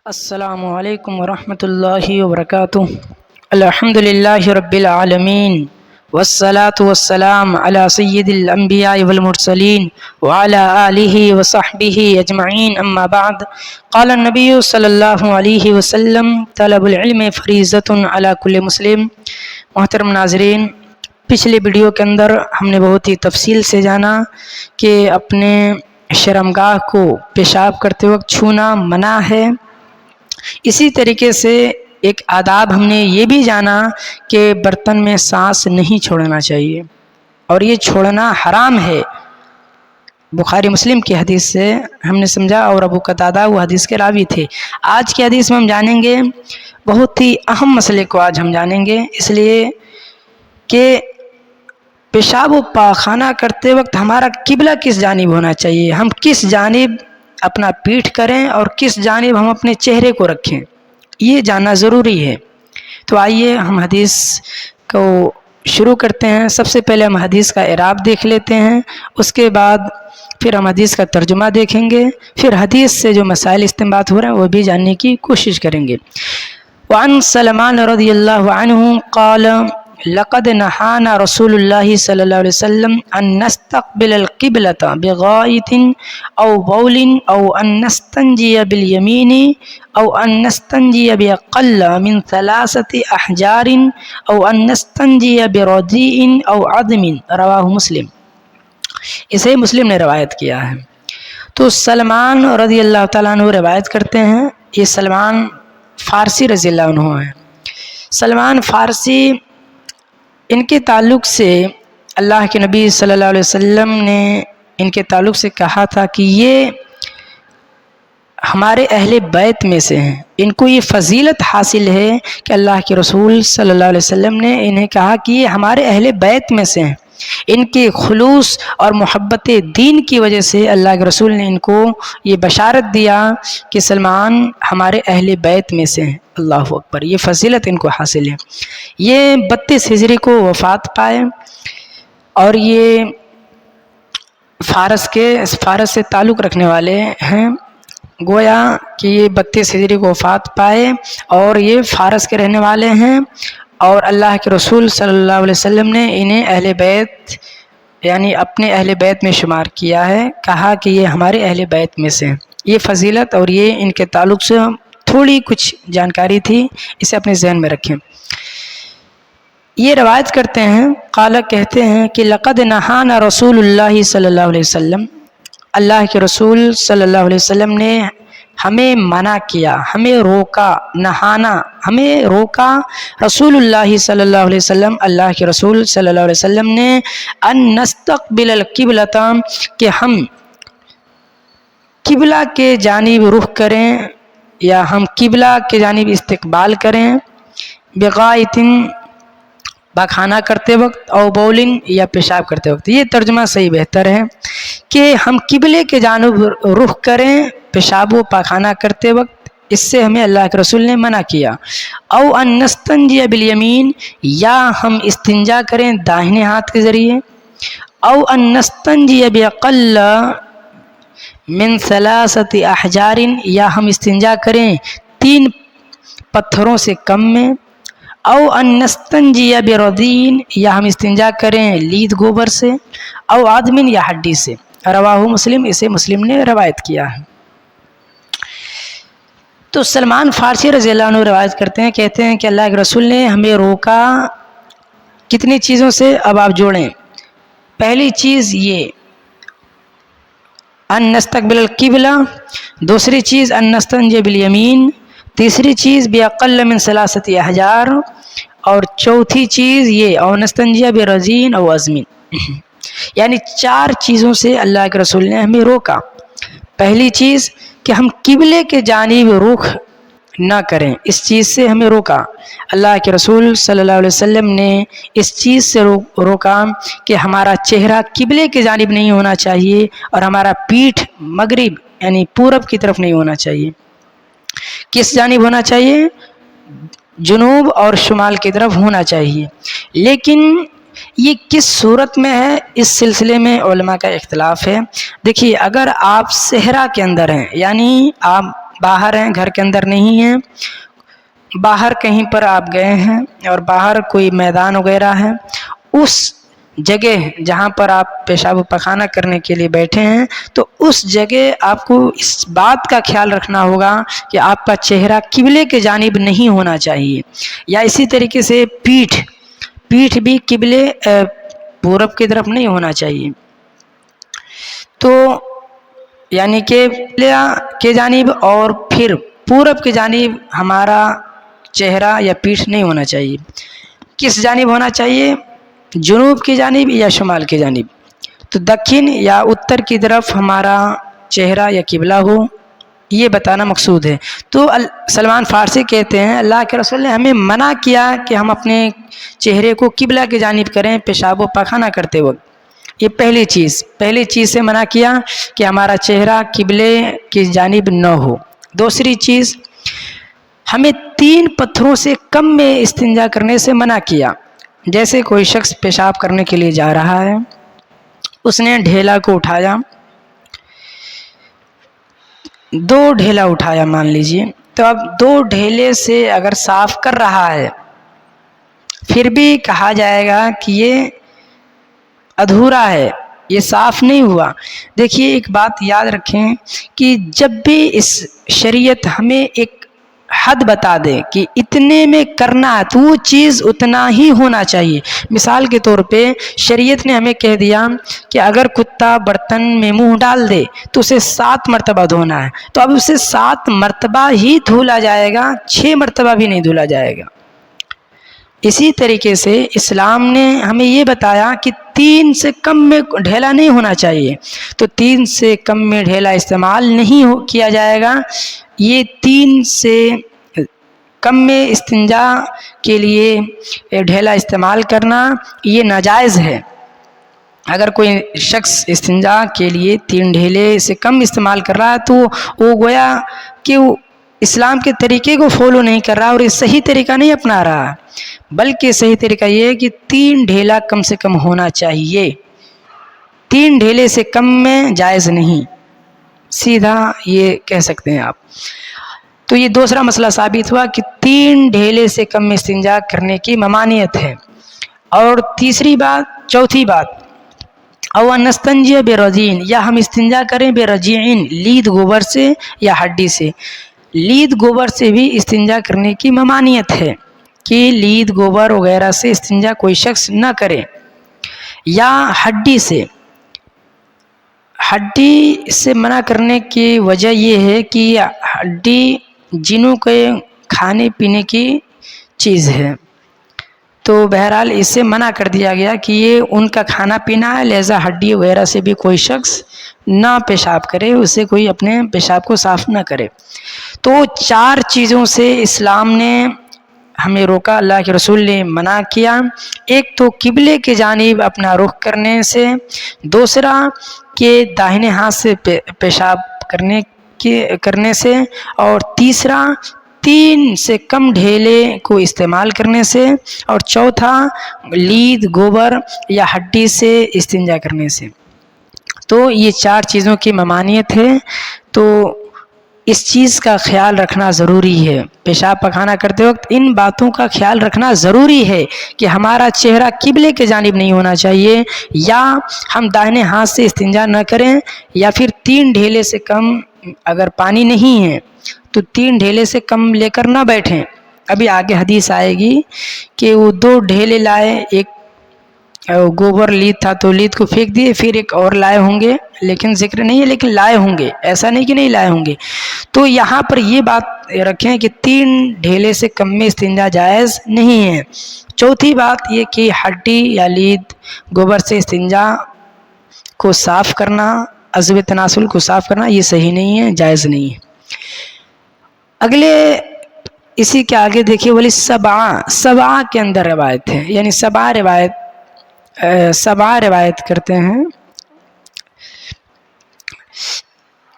السلام علیکم ورحمۃ اللہ وبرکاتہ۔ الحمد للہ رب العالمین والصلاة والسلام علی سید الانبیاء والمرسلین وعلی آلہ وصحبہ اجمعین، اما بعد۔ قال النبی صلی اللہ علیہ وسلم طلب العلم فریضۃ علی کل مسلم۔ محترم ناظرین، پچھلے ویڈیو کے اندر ہم نے بہت ہی تفصیل سے جانا کہ اپنے شرمگاہ کو پیشاب کرتے وقت چھونا منع ہے۔ اسی طریقے سے ایک آداب ہم نے یہ بھی جانا کہ برتن میں سانس نہیں چھوڑنا چاہیے، اور یہ چھوڑنا حرام ہے۔ بخاری مسلم کی حدیث سے ہم نے سمجھا، اور ابو قتادہ وہ حدیث کے راوی تھے۔ آج کی حدیث میں ہم جانیں گے بہت ہی اہم مسئلے کو، آج ہم جانیں گے، اس لیے کہ پیشاب و پاخانہ کرتے وقت ہمارا قبلہ کس جانب ہونا چاہیے، ہم کس جانب اپنا پیٹھ کریں اور کس جانب ہم اپنے چہرے کو رکھیں، یہ جاننا ضروری ہے۔ تو آئیے ہم حدیث کو شروع کرتے ہیں۔ سب سے پہلے ہم حدیث کا اعراب دیکھ لیتے ہیں، اس کے بعد پھر ہم حدیث کا ترجمہ دیکھیں گے، پھر حدیث سے جو مسائل استنباط ہو رہے ہیں وہ بھی جاننے کی کوشش کریں گے۔ وعن سلمان رضی اللہ عنہ قال لقد نهانا رسول الله صلی اللہ علیہ وسلم ان نستقبل القبلة بغائط او بول او ان نستنجی بالیمین او ان نستنجی باقل من 3 احجار او ان نستنجی بردیء او عظم، رواہ مسلم۔ اسے مسلم نے روایت کیا ہے۔ تو سلمان رضی اللہ تعالیٰ عنہ روایت کرتے ہیں، یہ سلمان فارسی رضی اللہ عنہ ہیں۔ سلمان فارسی، ان کے تعلق سے اللہ کے نبی صلی اللہ علیہ وسلم نے ان کے تعلق سے کہا تھا کہ یہ ہمارے اہل بیت میں سے ہیں، ان کو یہ فضیلت حاصل ہے کہ اللہ کے رسول صلی اللہ علیہ وسلم نے انہیں کہا کہ یہ ہمارے اہل بیت میں سے ہیں۔ ان کے خلوص اور محبت دین کی وجہ سے اللہ کے رسول نے ان کو یہ بشارت دیا کہ سلمان ہمارے اہل بیت میں سے ہیں۔ اللہ اکبر، یہ فضیلت ان کو حاصل ہے۔ یہ 32 ہجری کو وفات پائے، اور یہ فارس سے تعلق رکھنے والے ہیں۔ گویا کہ یہ 32 ہجری کو وفات پائے اور یہ فارس کے رہنے والے ہیں، اور اللہ کے رسول صلی اللہ علیہ وسلم نے انہیں اہل بیت، یعنی اپنے اہل بیت میں شمار کیا ہے، کہا کہ یہ ہمارے اہل بیت میں سے ہیں۔ یہ فضیلت اور یہ ان کے تعلق سے تھوڑی کچھ جانکاری تھی، اسے اپنے ذہن میں رکھیں۔ یہ روایت کرتے ہیں، قال کہتے ہیں کہ لقد نہانا رسول اللہ صلی اللہ علیہ وسلم، اللہ کے رسول صلی اللہ علیہ وسلم نے ہمیں منع کیا، ہمیں روکا، نہانا ہمیں روکا، رسول اللہ صلی اللہ علیہ وسلم، اللہ کے رسول صلی اللہ علیہ وسلم نے ان نستقبل القبلۃ، کہ ہم قبلہ کے جانب رخ کریں یا ہم قبلہ کے جانب استقبال کریں، بغائط پاخانہ کرتے وقت، او بولن یا پیشاب کرتے وقت۔ یہ ترجمہ صحیح بہتر ہے کہ ہم قبلے کے جانب رخ کریں پیشاب و پاخانہ کرتے وقت، اس سے ہمیں اللہ کے رسول نے منع کیا۔ او ان نستنجی بالیمین، یا ہم استنجا کریں داہنے ہاتھ کے ذریعے، او ان نستنجی باقل من 3 احجار، یا ہم استنجا کریں 3 پتھروں سے کم میں، او ان نستنجی بردیء، یا ہم استنجا کریں لید گوبر سے، او عظم یا ہڈی سے، رواہ مسلم، اسے مسلم نے روایت کیا ہے۔ تو سلمان فارسی رضی اللہ عنہ روایت کرتے ہیں، کہتے ہیں کہ اللہ کے رسول نے ہمیں روکا کتنی چیزوں سے، اب آپ جوڑیں۔ پہلی چیز یہ ان نستقبل القبلہ، دوسری چیز ان نستنجی بالیمین، تیسری چیز باقل من 3 احجار، اور چوتھی چیز یہ او نستنجی بردیء او عظم۔ یعنی 4 چیزوں سے اللہ کے رسول نے ہمیں روکا۔ پہلی چیز کہ ہم قبلے کے جانب رخ نہ کریں، اس چیز سے ہمیں روکا۔ اللہ کے رسول صلی اللہ علیہ وسلم نے اس چیز سے روکا کہ ہمارا چہرہ قبلے کے جانب نہیں ہونا چاہیے، اور ہمارا پیٹھ مغرب یعنی پورب کی طرف نہیں ہونا چاہیے۔ کس جانب ہونا چاہیے؟ جنوب اور شمال کی طرف ہونا چاہیے۔ لیکن یہ کس صورت میں ہے، اس سلسلے میں علماء کا اختلاف ہے۔ دیکھیے، اگر آپ صحرا کے اندر ہیں، یعنی آپ باہر ہیں، گھر کے اندر نہیں ہیں، باہر کہیں پر آپ گئے ہیں اور باہر کوئی میدان وغیرہ ہے، اس جگہ جہاں پر آپ پیشاب و پخانہ کرنے کے لیے بیٹھے ہیں تو اس جگہ آپ کو اس بات کا خیال رکھنا ہوگا کہ آپ کا چہرہ قبلے کے جانب نہیں ہونا چاہیے، یا اسی طریقے سے پیٹھ بھی قبلے پورب کی طرف نہیں ہونا چاہیے، تو یعنی کہ قبلہ کے جانب اور پھر پورب کی جانب ہمارا چہرہ یا پیٹھ نہیں ہونا چاہیے۔ کس جانب ہونا چاہیے؟ جنوب کی جانب یا شمال کی جانب؟ تو دکن یا اتر کی طرف ہمارا چہرہ یا قبلہ ہو، یہ بتانا مقصود ہے۔ تو سلمان فارسی کہتے ہیں اللہ کے رسول نے ہمیں منع کیا کہ ہم اپنے چہرے کو قبلہ کی جانب کریں پیشاب و پخانہ کرتے وقت، یہ پہلی چیز سے منع کیا کہ ہمارا چہرہ قبلے کی جانب نہ ہو۔ دوسری چیز، ہمیں 3 پتھروں سے کم میں استنجا کرنے سے منع کیا۔ جیسے کوئی شخص پیشاب کرنے کے لیے جا رہا ہے، اس نے ڈھیلا کو اٹھایا، 2 ڈھیلا اٹھایا مان لیجئے، تو اب 2 ڈھیلے سے اگر صاف کر رہا ہے پھر بھی کہا جائے گا کہ یہ ادھورا ہے، یہ صاف نہیں ہوا۔ دیکھیے ایک بات یاد رکھیں کہ جب بھی اس شریعت ہمیں ایک حد بتا دے کہ اتنے میں کرنا ہے تو وہ چیز اتنا ہی ہونا چاہیے۔ مثال کے طور پہ شریعت نے ہمیں کہہ دیا کہ اگر کتا برتن میں منہ ڈال دے تو اسے 7 مرتبہ دھونا ہے، تو اب اسے 7 مرتبہ ہی دھولا جائے گا، 6 مرتبہ بھی نہیں دھولا جائے گا۔ اسی طریقے سے اسلام نے ہمیں یہ بتایا کہ 3 سے کم میں ڈھیلا نہیں ہونا چاہیے، تو 3 سے کم میں ڈھیلا استعمال نہیں کیا جائے گا۔ یہ 3 سے کم میں استنجا کے لیے ڈھیلا استعمال کرنا یہ ناجائز ہے۔ اگر کوئی شخص استنجا کے لیے 3 ڈھیلے سے کم استعمال کر رہا ہے تو وہ گویا کہ وہ اسلام کے طریقے کو فالو نہیں کر رہا اور یہ صحیح طریقہ نہیں اپنا رہا، بلکہ صحیح طریقہ یہ ہے کہ 3 ڈھیلا کم سے کم ہونا چاہیے، 3 ڈھیلے سے کم میں جائز نہیں، سیدھا یہ کہہ سکتے ہیں آپ۔ تو یہ دوسرا مسئلہ ثابت ہوا کہ 3 ڈھیلے سے کم میں استنجا کرنے کی ممانعت ہے۔ اور چوتھی بات او نستنجی برجین، یا ہم استنجا کریں برجین، لید گوبر سے یا ہڈی سے۔ لید گوبر سے بھی استنجا کرنے کی ممانعت ہے کہ لید گوبر وغیرہ سے استنجا کوئی شخص نہ کرے، یا ہڈی سے۔ ہڈی سے منع کرنے کی وجہ یہ ہے کہ ہڈی جنوں کے کھانے پینے کی چیز ہے، تو بہرحال اس سے منع کر دیا گیا کہ یہ ان کا کھانا پینا ہے، لہذا ہڈی وغیرہ سے بھی کوئی شخص نہ پیشاب کرے، اسے کوئی اپنے پیشاب کو صاف نہ کرے۔ تو 4 چیزوں سے اسلام نے ہمیں روکا، اللہ کے رسول نے منع کیا۔ ایک تو قبلے کے جانب اپنا رخ کرنے سے، دوسرا کہ داہنے ہاتھ سے پیشاب کرنے سے، اور تیسرا 3 سے کم ڈھیلے کو استعمال کرنے سے، اور چوتھا لید گوبر یا ہڈی سے استنجا کرنے سے۔ تو یہ 4 چیزوں کی ممانعت ہے، تو اس چیز کا خیال رکھنا ضروری ہے۔ پیشاب پخانہ کرتے وقت ان باتوں کا خیال رکھنا ضروری ہے کہ ہمارا چہرہ قبلے کے جانب نہیں ہونا چاہیے، یا ہم داہنے ہاتھ سے استنجا نہ کریں، یا پھر 3 ڈھیلے سے کم اگر پانی نہیں ہے تو 3 ڈھیلے سے کم لے کر نہ بیٹھیں۔ ابھی آگے حدیث آئے گی کہ وہ 2 ڈھیلے لائے، ایک گوبر لید تھا تو لید کو پھینک دیے، پھر ایک اور لائے ہوں گے، لیکن ذکر نہیں ہے، لیکن لائے ہوں گے، ایسا نہیں کہ نہیں لائے ہوں گے۔ تو یہاں پر یہ بات رکھیں کہ 3 ڈھیلے سے کم میں استنجا جائز نہیں ہے۔ چوتھی بات یہ کہ ہڈی یا لید گوبر سے استنجا کو صاف کرنا، عضو تناسل کو صاف کرنا، یہ صحیح نہیں ہے، جائز نہیں ہے۔ اگلے اسی کے آگے دیکھیے ولی سبعہ کے اندر روایت ہے، یعنی 7 روایت کرتے ہیں۔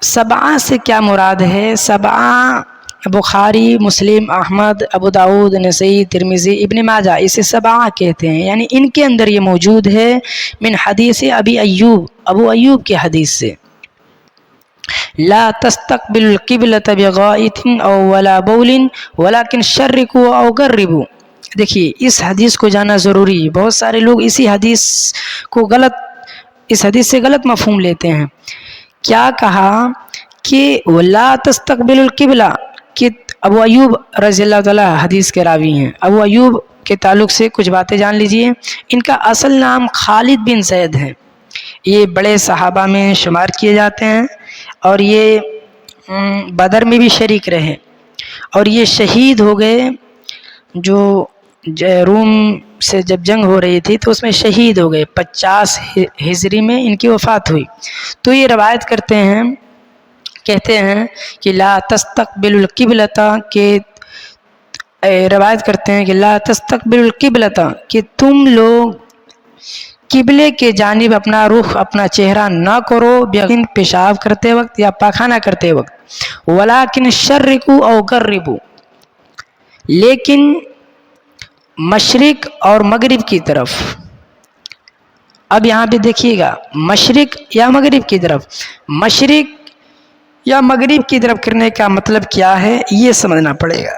7 سے کیا مراد ہے؟ 7 بخاری، مسلم، احمد، ابو داؤد، نسائی، ترمذی، ابن ماجہ، اسے 7 کہتے ہیں، یعنی ان کے اندر یہ موجود ہے من حدیث ابو ایوب کے حدیث سے، لا تستقبل القبلۃ بغائط او ولا بول ولکن شرقوا او غربوا. دیکھیے اس حدیث کو جاننا ضروری ہے. بہت سارے لوگ اس حدیث سے غلط مفہوم لیتے ہیں. کیا کہا کہ لا تستقبل القبلہ، کہ ابو ایوب رضی اللہ تعالیٰ حدیث کے راوی ہیں. ابو ایوب کے تعلق سے کچھ باتیں جان لیجئے. ان کا اصل نام خالد بن زید ہے. یہ بڑے صحابہ میں شمار کیے جاتے ہیں اور یہ بدر میں بھی شریک رہے اور یہ شہید ہو گئے. جو روم سے جب جنگ ہو رہی تھی تو اس میں شہید ہو گئے. 50 ہجری میں ان کی وفات ہوئی. تو یہ روایت کہتے ہیں کہ لا تستقبل القبلۃ، کہ روایت کرتے ہیں کہ لا تستقبل القبلۃ، کہ تم لوگ قبلے کے جانب اپنا رخ، اپنا چہرہ نہ کرو لیکن پیشاب کرتے وقت یا پاخانہ کرتے وقت. ولکن شرقوا او غربوا، لیکن مشرق اور مغرب کی طرف. اب یہاں پہ دیکھیے گا مشرق یا مغرب کی طرف، مشرق یا مغرب کی طرف کرنے کا مطلب کیا ہے یہ سمجھنا پڑے گا.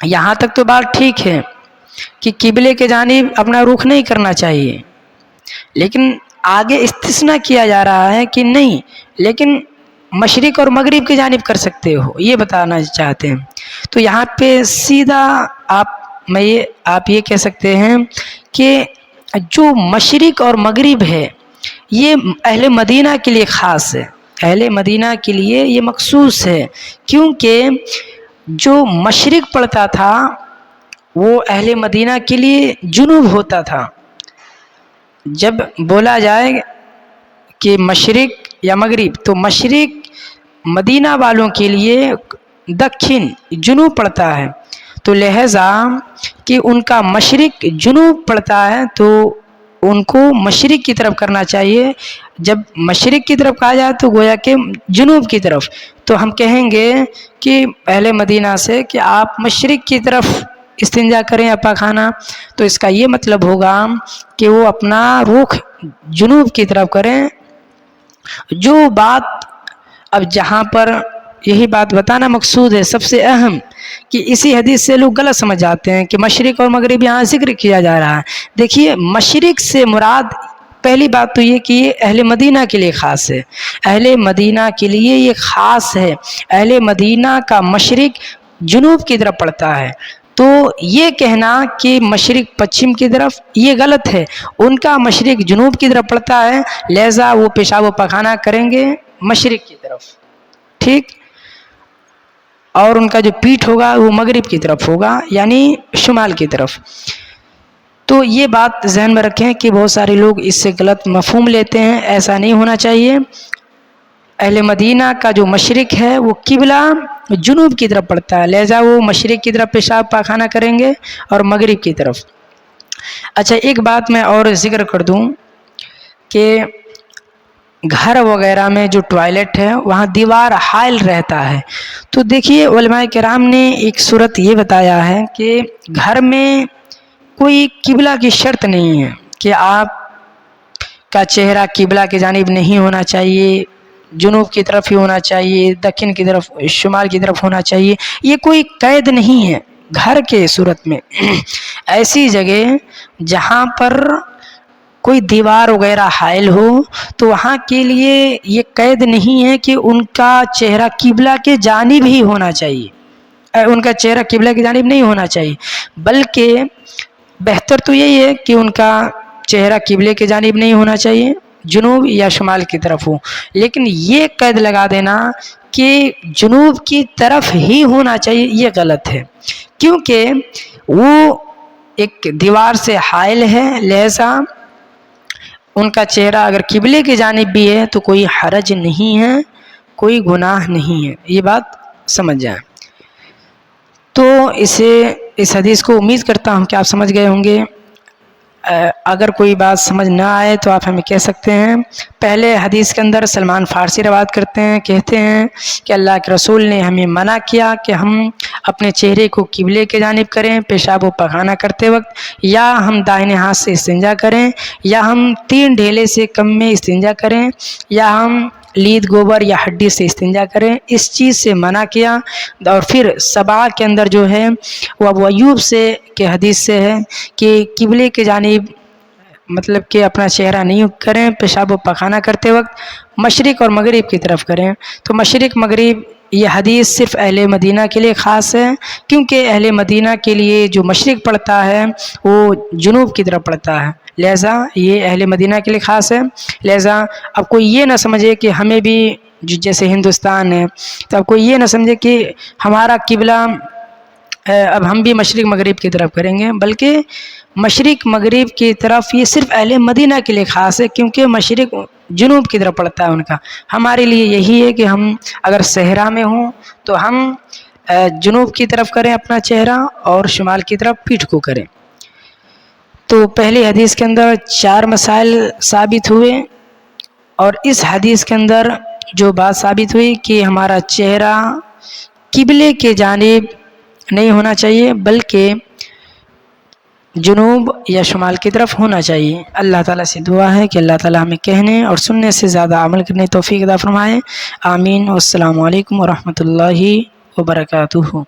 یہاں تک تو بات ٹھیک ہے کہ قبلے کے جانب اپنا رخ نہیں کرنا چاہیے، لیکن آگے استثناء کیا جا رہا ہے کہ نہیں، لیکن مشرق اور مغرب کی جانب کر سکتے ہو، یہ بتانا چاہتے ہیں. تو یہاں پہ سیدھا آپ یہ کہہ سکتے ہیں کہ جو مشرق اور مغرب ہے یہ اہل مدینہ کے لیے خاص ہے، اہل مدینہ کے لیے یہ مخصوص ہے. کیونکہ جو مشرق پڑتا تھا وہ اہل مدینہ کے لیے جنوب ہوتا تھا. جب بولا جائے کہ مشرق یا مغرب تو مشرق مدینہ والوں کے لیے دکھن جنوب پڑتا ہے. تو لہذا کہ ان کا مشرق جنوب پڑتا ہے تو ان کو مشرق کی طرف کرنا چاہیے. جب مشرق کی طرف کہا جائے تو گویا کہ جنوب کی طرف. تو ہم کہیں گے کہ اہل مدینہ سے کہ آپ مشرق کی طرف استنجا کریں یا پاخانہ، تو اس کا یہ مطلب ہوگا کہ وہ اپنا رخ جنوب کی طرف کریں. جو بات اب جہاں پر یہی بات بتانا مقصود ہے سب سے اہم، کہ اسی حدیث سے لوگ غلط سمجھ جاتے ہیں کہ مشرق اور مغرب یہاں ذکر کیا جا رہا ہے. دیکھیے مشرق سے مراد پہلی بات تو یہ کہ یہ اہل مدینہ کے لیے خاص ہے، اہل مدینہ کے لیے یہ خاص ہے. اہل مدینہ کا مشرق جنوب کی طرف پڑتا ہے. تو یہ کہنا کہ مشرق پچھم کی طرف یہ غلط ہے. ان کا مشرق جنوب کی طرف پڑتا ہے، لہذا وہ پیشاب و پاخانہ کریں گے مشرق کی طرف، ٹھیک. اور ان کا جو پیٹھ ہوگا وہ مغرب کی طرف ہوگا، یعنی شمال کی طرف. تو یہ بات ذہن میں رکھیں کہ بہت سارے لوگ اس سے غلط مفہوم لیتے ہیں، ایسا نہیں ہونا چاہیے. اہل مدینہ کا جو مشرق ہے وہ قبلہ جنوب کی طرف پڑتا ہے، لہذا وہ مشرق کی طرف پیشاب پاخانہ کریں گے اور مغرب کی طرف. اچھا ایک بات میں اور ذکر کر دوں کہ گھر وغیرہ میں جو ٹوائلٹ ہے وہاں دیوار حائل رہتا ہے. تو دیکھیے علماء کرام نے ایک صورت یہ بتایا ہے کہ گھر میں کوئی قبلہ کی شرط نہیں ہے کہ آپ کا چہرہ قبلہ کی جانب نہیں ہونا چاہیے، جنوب کی طرف ہی ہونا چاہیے، دکن کی طرف، شمال کی طرف ہونا چاہیے. یہ کوئی قید نہیں ہے گھر کے صورت میں. ایسی جگہ جہاں پر کوئی دیوار وغیرہ حائل ہو تو وہاں کے لیے یہ قید نہیں ہے کہ ان کا چہرہ قبلہ کے جانب ہی ہونا چاہیے، ان کا چہرہ قبلہ کی جانب نہیں ہونا چاہیے، بلکہ بہتر تو یہی ہے کہ ان کا چہرہ قبلے کی جانب نہیں ہونا چاہیے، جنوب یا شمال کی طرف ہو. لیکن یہ قید لگا دینا کہ جنوب کی طرف ہی ہونا چاہیے یہ غلط ہے، کیونکہ وہ ایک دیوار سے حائل ہے، لہذا ان کا چہرہ اگر قبلے کی جانب بھی ہے تو کوئی حرج نہیں ہے، کوئی گناہ نہیں ہے. یہ بات سمجھ جائیں. تو اس حدیث کو امید کرتا ہوں کہ آپ سمجھ گئے ہوں گے. اگر کوئی بات سمجھ نہ آئے تو آپ ہمیں کہہ سکتے ہیں. پہلے حدیث کے اندر سلمان فارسی روایت کرتے ہیں، کہتے ہیں کہ اللہ کے رسول نے ہمیں منع کیا کہ ہم اپنے چہرے کو قبلے کی جانب کریں پیشاب و پخانہ کرتے وقت، یا ہم دائیں ہاتھ سے استنجا کریں، یا ہم 3 ڈھیلے سے کم میں استنجا کریں، یا ہم لید گوبر یا ہڈی سے استنجا کریں، اس چیز سے منع کیا۔ اور پھر سبعہ کے اندر جو ہے وہ ابو ایوب سے کے حدیث سے ہے کہ قبلے کے جانب مطلب کہ اپنا چہرہ نہیں کریں، پیشاب و پخانہ کرتے وقت مشرق اور مغرب کی طرف کریں۔ تو مشرق مغرب یہ حدیث صرف اہل مدینہ کے لیے خاص ہے، کیونکہ اہل مدینہ کے لیے جو مشرق پڑتا ہے وہ جنوب کی طرف پڑتا ہے، لہذا یہ اہل مدینہ کے لیے خاص ہے۔ لہذا اب کوئی یہ نہ سمجھے کہ ہمیں بھی جیسے ہندوستان ہے تو اب کوئی یہ نہ سمجھے کہ ہمارا قبلہ اب ہم بھی مشرق مغرب کی طرف کریں گے، بلکہ مشرق مغرب کی طرف یہ صرف اہل مدینہ کے لیے خاص ہے، کیونکہ مشرق جنوب کی طرف پڑتا ہے ان کا۔ ہمارے لیے یہی ہے کہ ہم اگر صحرا میں ہوں تو ہم جنوب کی طرف کریں اپنا چہرہ اور شمال کی طرف پیٹھ کو کریں۔ تو پہلی حدیث کے اندر 4 مسائل ثابت ہوئے، اور اس حدیث کے اندر جو بات ثابت ہوئی کہ ہمارا چہرہ قبلے کے جانب نہیں ہونا چاہیے بلکہ جنوب یا شمال کی طرف ہونا چاہیے۔ اللہ تعالیٰ سے دعا ہے کہ اللہ تعالیٰ ہمیں کہنے اور سننے سے زیادہ عمل کرنے توفیق عطا فرمائے۔ آمین۔ والسلام علیکم ورحمۃ اللہ وبرکاتہ۔